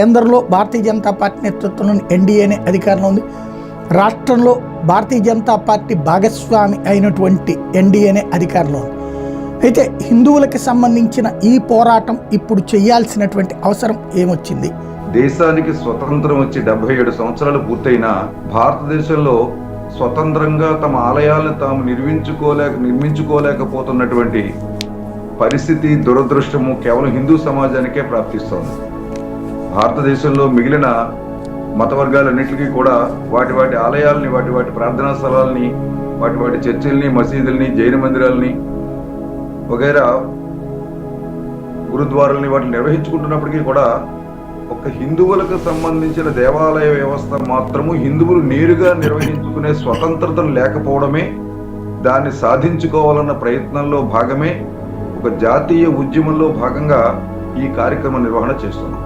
కేంద్రంలో భారతీయ జనతా పార్టీ నేతృత్వంలోని ఎన్డీఏనే అధికారంలో ఉంది. రాష్ట్రంలో భారతీయ జనతా పార్టీ భాగస్వామి అయినటువంటి ఎన్డీఏనే అధికారంలో ఉంది. అయితే హిందువులకు సంబంధించిన ఈ పోరాటం ఇప్పుడు చేయాల్సినటువంటి అవసరం ఏమొచ్చింది? దేశానికి స్వతంత్రం వచ్చి 77 సంవత్సరాలు పూర్తయినా భారతదేశంలో స్వతంత్రంగా తమ ఆలయాలను తాము నిర్మించుకోలేకపోతున్నటువంటి పరిస్థితి, దురదృష్టము కేవలం హిందూ సమాజానికే ప్రాప్తిస్తోంది. భారతదేశంలో మిగిలిన మత వర్గాలన్నింటికీ కూడా వాటి ఆలయాల్ని, వాటి ప్రార్థనా స్థలాల్ని, వాటి చర్చిల్ని, మసీదుల్ని, జైన మందిరాలని వగైరా గురుద్వారాలని వాటిని నిర్వహించుకుంటున్నప్పటికీ కూడా ఒక హిందువులకు సంబంధించిన దేవాలయ వ్యవస్థ మాత్రము హిందువులు నేరుగా నిర్వహించుకునే స్వతంత్రతను లేకపోవడమే, దాన్ని సాధించుకోవాలన్న ప్రయత్నంలో భాగమే, ఒక జాతీయ ఉద్యమంలో భాగంగా ఈ కార్యక్రమ నిర్వహణ చేస్తున్నాం.